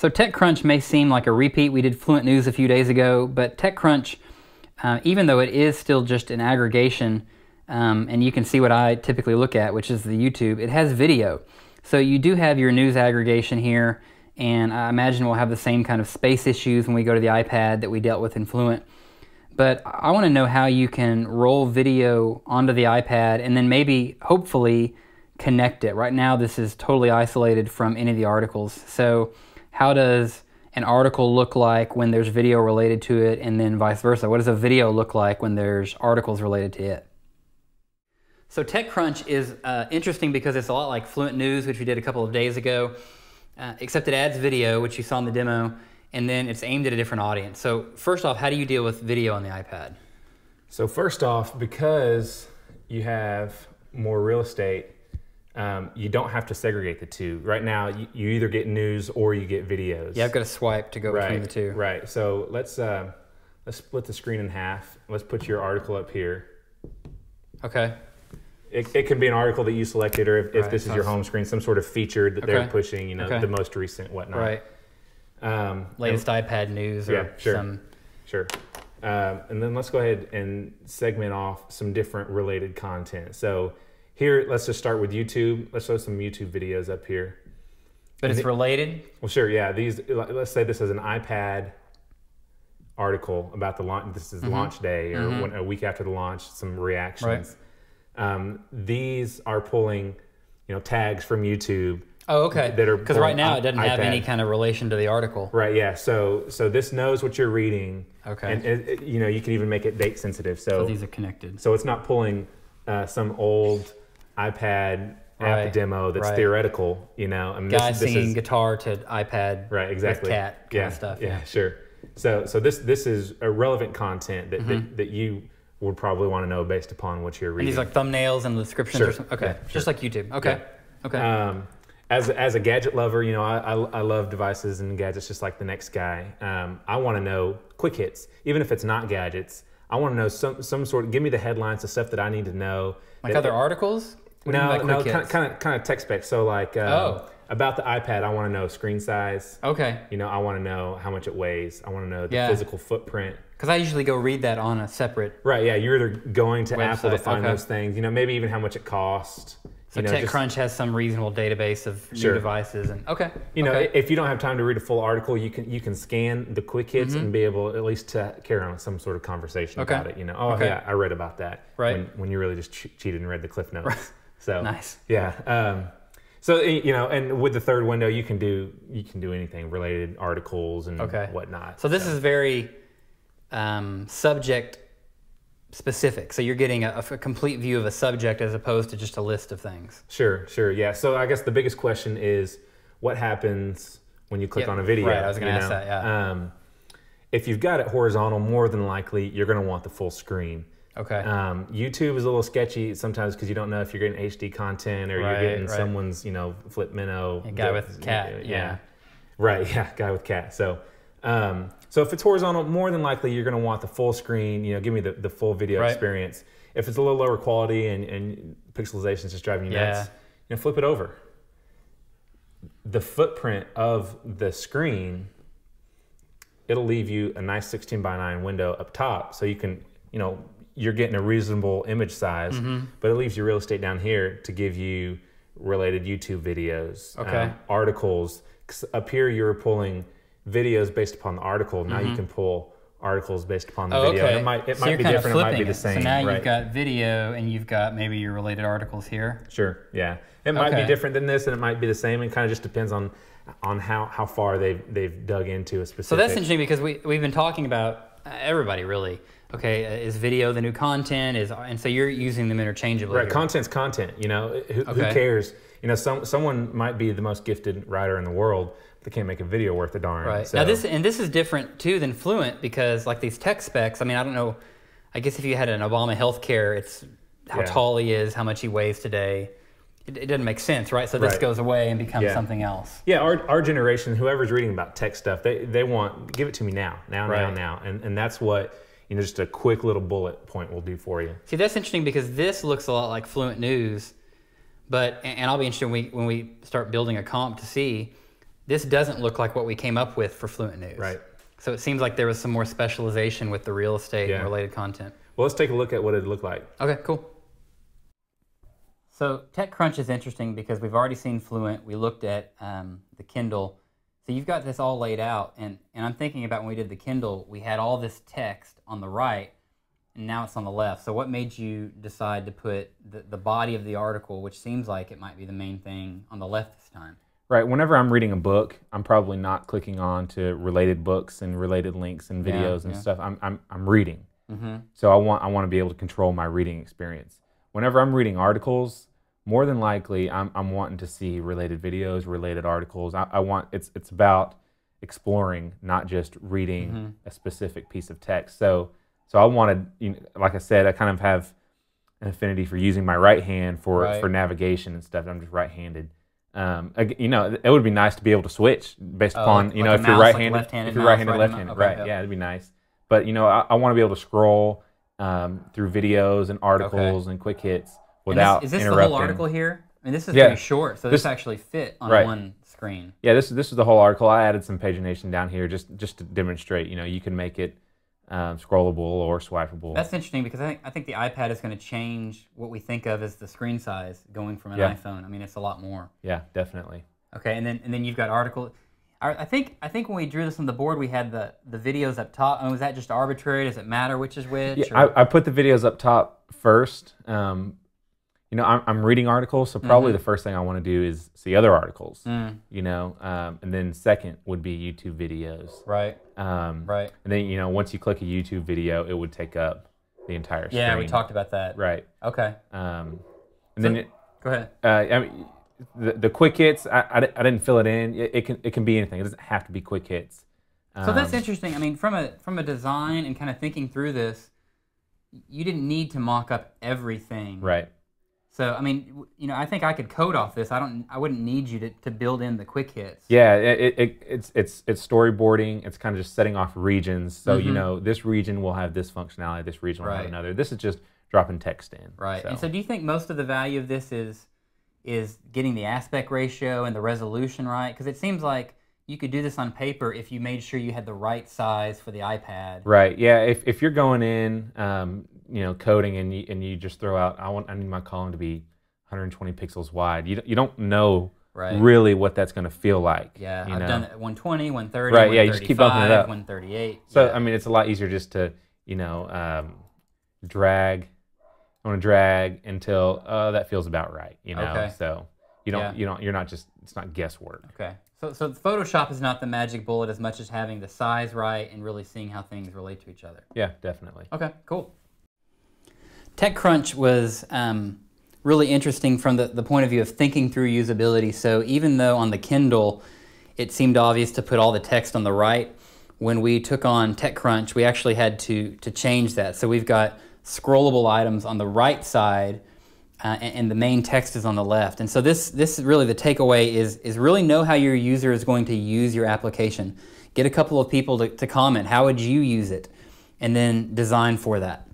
So TechCrunch may seem like a repeat. We did Fluent News a few days ago, but TechCrunch, even though it is still just an aggregation, and you can see what I typically look at, which is the YouTube, it has video. So you do have your news aggregation here, and I imagine we'll have the same kind of space issues when we go to the iPad that we dealt with in Fluent. But I want to know how you can roll video onto the iPad and then maybe, hopefully, connect it. Right now, this is totally isolated from any of the articles. So how does an article look like when there's video related to it, and then vice versa? What does a video look like when there's articles related to it? So TechCrunch is interesting because it's a lot like Fluent News, which we did a couple of days ago, except it adds video, which you saw in the demo, and then it's aimed at a different audience. So first off, how do you deal with video on the iPad? So first off, because you have more real estate, you don't have to segregate the two. Right now, you either get news or you get videos. Yeah, I've got a swipe to go between the two. Right. So let's split the screen in half. Let's put your article up here. Okay. It can be an article that you selected, or if this is your home screen, some sort of feature that they're pushing, you know, the most recent, whatnot. Right. Latest iPad news or some... Sure. And then let's go ahead and segment off some different related content. So here, let's just start with YouTube. Let's show some YouTube videos up here. But it's related? Well, sure, yeah. Let's say this is an iPad article about the launch. This is launch day, or a week after the launch, some reactions. Right. These are pulling, tags from YouTube. Oh, okay. Because right now it doesn't have iPad. any kind of relation to the article. Right. Yeah. So this knows what you're reading. Okay. And you can even make it date sensitive. So these are connected. So it's not pulling some old iPad app demo that's theoretical. I mean, guy singing guitar to iPad. Right. Exactly. With cat kind of stuff. Yeah. Sure. So this is a relevant content that you would probably want to know based upon what you're reading. And these like thumbnails and the descriptions or something? Okay. Yeah, just like YouTube. Okay. Yeah. Okay. As a gadget lover, I love devices and gadgets just like the next guy. I want to know quick hits, even if it's not gadgets. I want to know some sort of, give me the headlines, the stuff that I need to know. Like other articles? No, kind of tech specs. So like about the iPad, I want to know screen size. Okay. I want to know how much it weighs. I want to know the physical footprint. Because I usually go read that on a separate Right, yeah. You're either going to website. Apple to find those things, maybe even how much it costs. So TechCrunch has some reasonable database of new devices, and if you don't have time to read a full article, you can scan the quick hits and be able at least to carry on some sort of conversation about it. Yeah, I read about that. Right. When you really just cheated and read the cliff notes. Right. So nice. Yeah. So and with the third window, you can do anything, related articles and whatnot. So this is very subject specific. So you're getting a complete view of a subject as opposed to just a list of things. Sure, yeah. So I guess the biggest question is what happens when you click on a video? Right, I was going to ask that, yeah. If you've got it horizontal, more than likely you're going to want the full screen. Okay. YouTube is a little sketcy sometimes because you don't know if you're getting HD content or you're getting someone's, flip minnow. A guy with cat, yeah. Right, yeah, guy with cat. So so if it's horizontal, more than likely you're going to want the full screen, give me the full video experience. If it's a little lower quality and pixelization is just driving you nuts, flip it over. The footprint of the screen, it'll leave you a nice 16:9 window up top, so you can, you're getting a reasonable image size, but it leaves you real estate down here to give you related YouTube videos, articles. 'Cause up here you're pulling videos based upon the article. Now you can pull articles based upon the video. It might be different, it might be the same. So now you've got video and you've got maybe your related articles here. Sure, yeah. It might be different than this and it might be the same. It kind of just depends on how far they've dug into a specific. So that's interesting because we've been talking about everybody really. Okay, is video the new content? And so you're using them interchangeably. Right, here. Content's content. Who cares? Someone might be the most gifted writer in the world. They can't make a video worth a darn. Right. So. Now this is different too than Fluent because like these tech specs. I mean, I don't know. I guess if you had an Obama healthcare, it's how tall he is, how much he weighs today. It doesn't make sense, right? So this goes away and becomes something else. Yeah, our generation, whoever's reading about tech stuff, they want give it to me now, and that's what just a quick little bullet point will do for you. See, that's interesting because this looks a lot like Fluent News, and I'll be interested when we start building a comp to see. this doesn't look like what we came up with for Fluent News. Right. So it seems like there was some more specialization with the real estate and related content. Well, let's take a look at what it looked like. Okay, cool. So TechCrunch is interesting because we've already seen Fluent. We looked at the Kindle. So you've got this all laid out, and I'm thinking about when we did the Kindle, we had all this text on the right, and now it's on the left. So what made you decide to put the body of the article, which seems like it might be the main thing, on the left this time? Right. Whenever I'm reading a book, I'm probably not clicking on to related books and related links and videos and stuff. I'm reading. Mm-hmm. So I want to be able to control my reading experience. Whenever I'm reading articles, more than likely I'm wanting to see related videos, related articles. I want it's about exploring, not just reading a specific piece of text. So I wanted, like I said, I kind of have an affinity for using my right hand for navigation and stuff. I'm just right-handed. It would be nice to be able to switch based upon, if you're right-handed, left-handed, right? Yeah, it'd be nice. But I want to be able to scroll through videos and articles and quick hits without is this interrupting. The whole article here? I mean, this is pretty short, so this actually fit on one screen. Yeah, this is the whole article. I added some pagination down here just to demonstrate. You can make it scrollable or swipeable. That's interesting because I think the iPad is going to change what we think of as the screen size going from an iPhone. I mean, it's a lot more. Yeah, definitely. Okay, and then you've got article. I think when we drew this on the board, we had the videos up top. Was that just arbitrary? Does it matter which is which? Yeah, I put the videos up top first. I'm reading articles, so probably the first thing I want to do is see other articles. And then second would be YouTube videos. Right. Right. And then once you click a YouTube video, it would take up the entire screen. Yeah, we talked about that. Right. Okay. Then go ahead. The quick hits, I didn't fill it in. It can be anything. It doesn't have to be quick hits. So that's interesting. I mean, from a design and kind of thinking through this, you didn't need to mock up everything. Right. So I mean, I think I could code off this. I wouldn't need you to build in the quick hits. Yeah, it's storyboarding. It's kind of just setting off regions. So this region will have this functionality. This region will have another. This is just dropping text in. Right. And so do you think most of the value of this is getting the aspect ratio and the resolution right? Because it seems like you could do this on paper if you made sure you had the right size for the iPad. Right. Yeah. If you're going in, coding and you just throw out, I need my column to be 120 pixels wide. You don't know really what that's going to feel like. Yeah. I've done it at 120, 130, right. Yeah. You just keep bumping it up. 138. So I mean, it's a lot easier just to drag. I want to drag until that feels about right. Okay. So you're not just, it's not guesswork. Okay. So Photoshop is not the magic bullet as much as having the size right and really seeing how things relate to each other. Yeah, definitely. Okay, cool. TechCrunch was really interesting from the point of view of thinking through usability. So even though on the Kindle it seemed obvious to put all the text on the right, when we took on TechCrunch, we actually had to change that. So we've got scrollable items on the right side, and the main text is on the left. And so this is really the takeaway is really know how your user is going to use your application. Get a couple of people to comment. How would you use it? And then design for that.